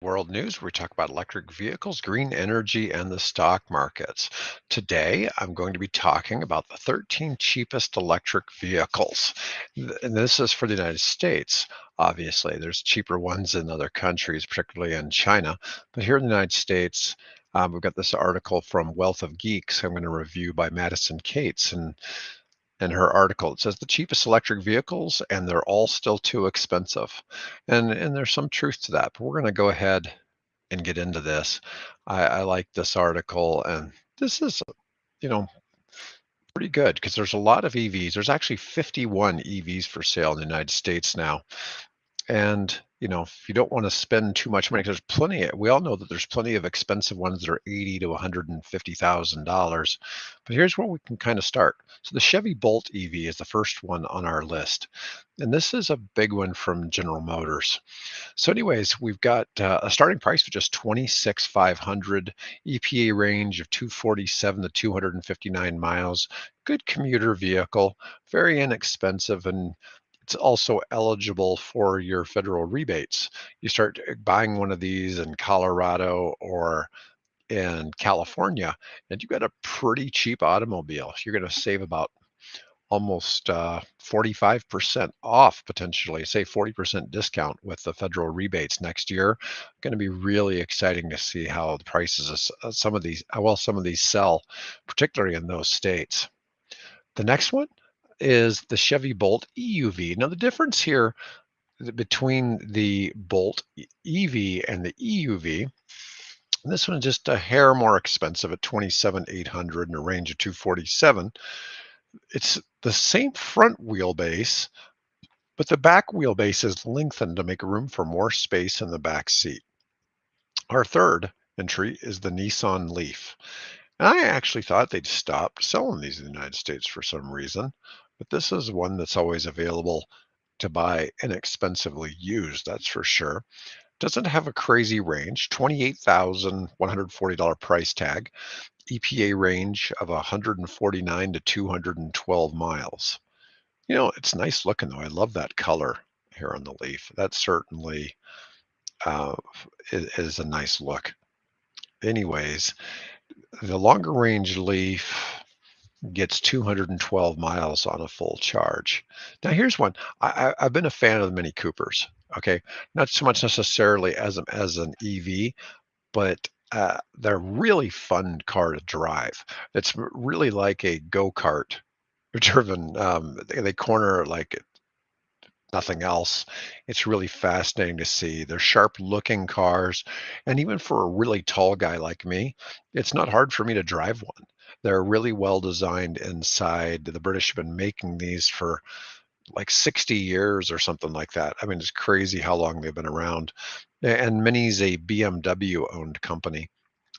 World News, where we talk about electric vehicles, green energy, and the stock markets. Today, I'm going to be talking about the 13 cheapest electric vehicles. And this is for the United States. Obviously, there's cheaper ones in other countries, particularly in China. But here in the United States, we've got this article from Wealth of Geeks I'm going to review by Madison Cates. And in her article, it says the cheapest electric vehicles, and they're all still too expensive. And there's some truth to that. But we're going to go ahead and get into this. I like this article, and this is, you know, pretty good because there's a lot of EVs. There's actually 51 EVs for sale in the United States now. And, if you don't want to spend too much money, 'cause there's plenty, we all know that there's plenty of expensive ones that are 80 to $150,000. But here's where we can kind of start. So the Chevy Bolt EV is the first one on our list. And this is a big one from General Motors. So anyways, we've got a starting price of just 26,500, EPA range of 247 to 259 miles, good commuter vehicle, very inexpensive, and it's also eligible for your federal rebates. You start buying one of these in Colorado or in California, and you've got a pretty cheap automobile. You're going to save about almost 45% off, potentially, say 40% discount with the federal rebates next year. Going to be really exciting to see how the prices of some of these, how well some of these sell, particularly in those states. The next one is the Chevy Bolt EUV. Now, the difference here between the Bolt EV and the EUV, this one is just a hair more expensive at 27,800 and a range of 247. It's the same front wheelbase, but the back wheelbase is lengthened to make room for more space in the back seat. Our third entry is the Nissan Leaf. And I actually thought they'd stopped selling these in the United States for some reason, but this is one that's always available to buy inexpensively used, that's for sure. Doesn't have a crazy range, $28,140 price tag, EPA range of 149 to 212 miles. It's nice looking though. I love that color here on the Leaf. That certainly uh, is a nice look. Anyways, the longer range Leaf gets 212 miles on a full charge. Now, here's one. I've been a fan of the Mini Coopers. Okay, not so much necessarily as an EV, but they're really fun car to drive. It's really like a go-kart driven. They corner like nothing else. It's really fascinating to see. They're sharp-looking cars, and even for a really tall guy like me, it's not hard for me to drive one. They're really well designed inside. The British have been making these for like 60 years or something like that. I mean, it's crazy how long they've been around. And Mini's a BMW owned company.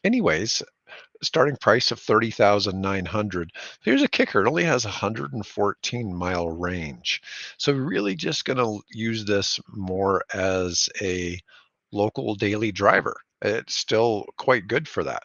Anyways, starting price of 30,900. Here's a kicker. It only has a 114-mile range. So really just going to use this more as a local daily driver. It's still quite good for that.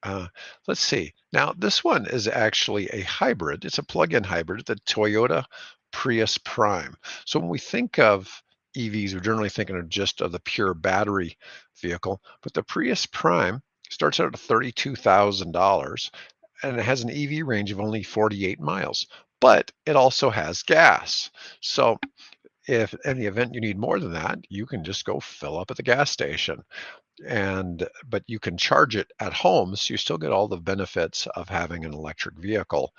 Uh, let's see. Now, this one is actually a hybrid. It's a plug-in hybrid, the Toyota Prius Prime. So when we think of EVs, we're generally thinking of just of the pure battery vehicle, but the Prius Prime starts out at $32,000 and it has an EV range of only 48 miles, but it also has gas. So if in the event you need more than that, you can just go fill up at the gas station but you can charge it at home, so you still get all the benefits of having an electric vehicle,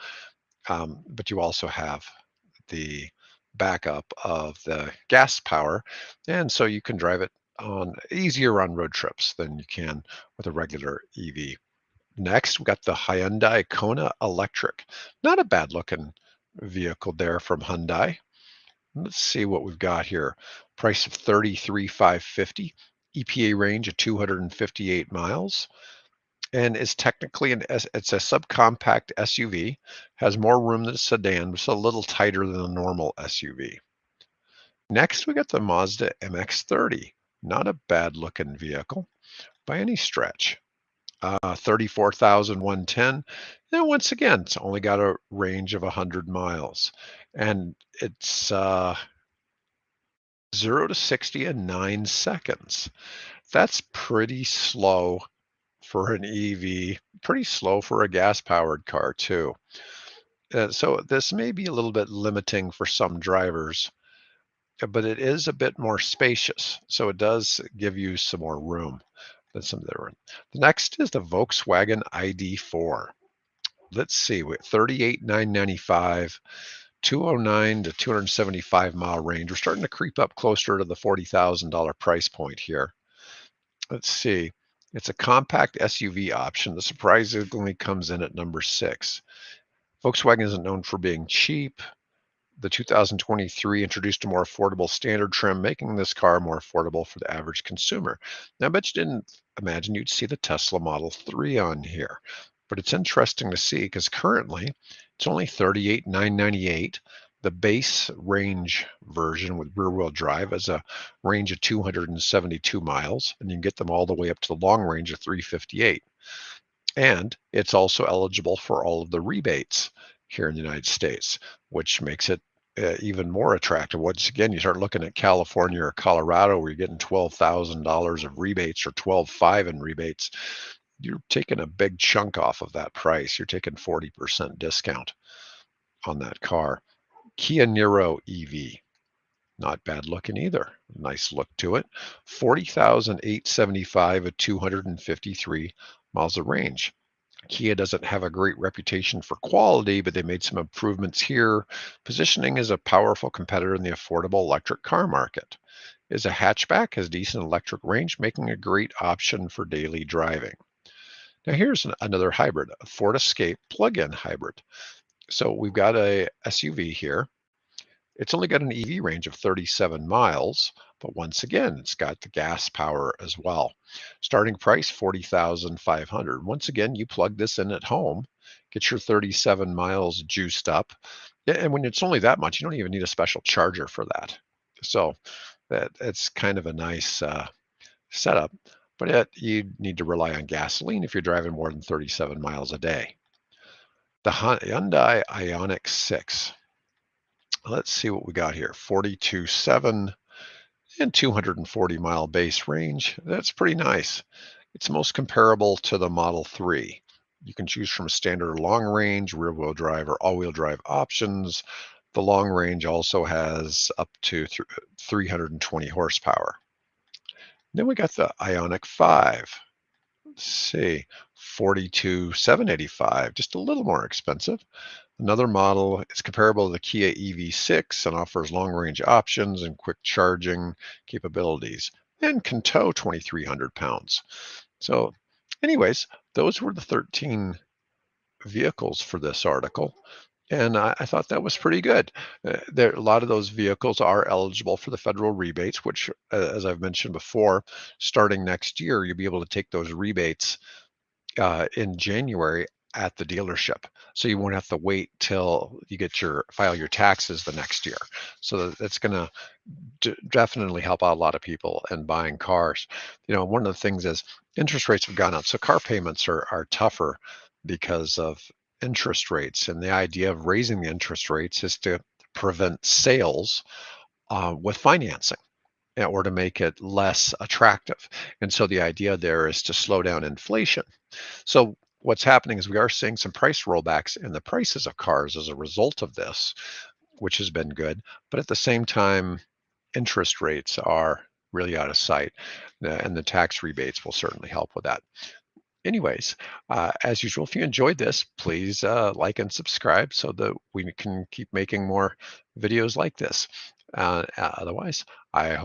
but you also have the backup of the gas power, and so you can drive it on easier on road trips than you can with a regular EV. Next, we got the Hyundai Kona electric. Not a bad looking vehicle there from Hyundai. Let's see what we've got here. Price of 33,550, EPA range of 258 miles, and is technically it's a subcompact SUV, has more room than a sedan, but it's a little tighter than a normal SUV. Next, we got the Mazda MX-30. Not a bad looking vehicle by any stretch. 34,110. And once again, it's only got a range of 100 miles. And it's 0 to 60 in 9 seconds. That's pretty slow for an EV, pretty slow for a gas-powered car too. So this may be a little bit limiting for some drivers, but it is a bit more spacious. So it does give you some more room than some of the other ones. The next is the Volkswagen ID.4. Let's see, with 38,995, 209 to 275-mile range. We're starting to creep up closer to the $40,000 price point here. Let's see. It's a compact SUV option that surprisingly comes in at number 6. Volkswagen isn't known for being cheap. The 2023 introduced a more affordable standard trim, making this car more affordable for the average consumer. Now, I bet you didn't imagine you'd see the Tesla Model 3 on here, but it's interesting to see because currently it's only 38,998. The base range version with rear-wheel drive has a range of 272 miles, and you can get them all the way up to the long range of 358. And it's also eligible for all of the rebates here in the United States, which makes it even more attractive. Once again, you start looking at California or Colorado, where you're getting $12,000 of rebates or 12.5 in rebates. You're taking a big chunk off of that price. You're taking 40% discount on that car. Kia Niro EV, not bad looking either. Nice look to it. 40,875 at 253 miles of range. Kia doesn't have a great reputation for quality, but they made some improvements here. Positioning as a powerful competitor in the affordable electric car market. Is a hatchback, has decent electric range, making a great option for daily driving. Now here's another hybrid, a Ford Escape plug-in hybrid. So we've got a SUV here. It's only got an EV range of 37 miles, but once again, it's got the gas power as well. Starting price 40,500. Once again, you plug this in at home, get your 37 miles juiced up. And when it's only that much, you don't even need a special charger for that. So it's kind of a nice setup, but you need to rely on gasoline if you're driving more than 37 miles a day. The Hyundai Ioniq 6. Let's see what we got here. 42.7 and 240-mile base range. That's pretty nice. It's most comparable to the Model 3. You can choose from standard long range, rear-wheel drive, or all-wheel drive options. The long range also has up to 320 horsepower. Then we got the Ioniq 5. Let's see, 42,785, just a little more expensive. Another model is comparable to the Kia EV6 and offers long-range options and quick charging capabilities and can tow 2,300 pounds. So anyways, those were the 13 vehicles for this article. And I thought that was pretty good. A lot of those vehicles are eligible for the federal rebates, which, as I've mentioned before, starting next year, you'll be able to take those rebates in January at the dealership. So you won't have to wait till you get file your taxes the next year. So that's going to definitely help out a lot of people in buying cars. One of the things is interest rates have gone up. So car payments are tougher because of interest rates. And the idea of raising the interest rates is to prevent sales with financing, or to make it less attractive. And so the idea there is to slow down inflation. So what's happening is we are seeing some price rollbacks in the prices of cars as a result of this, which has been good. But at the same time, interest rates are really out of sight, and the tax rebates will certainly help with that. Anyways, as usual, if you enjoyed this, please like and subscribe so that we can keep making more videos like this. Otherwise, I hope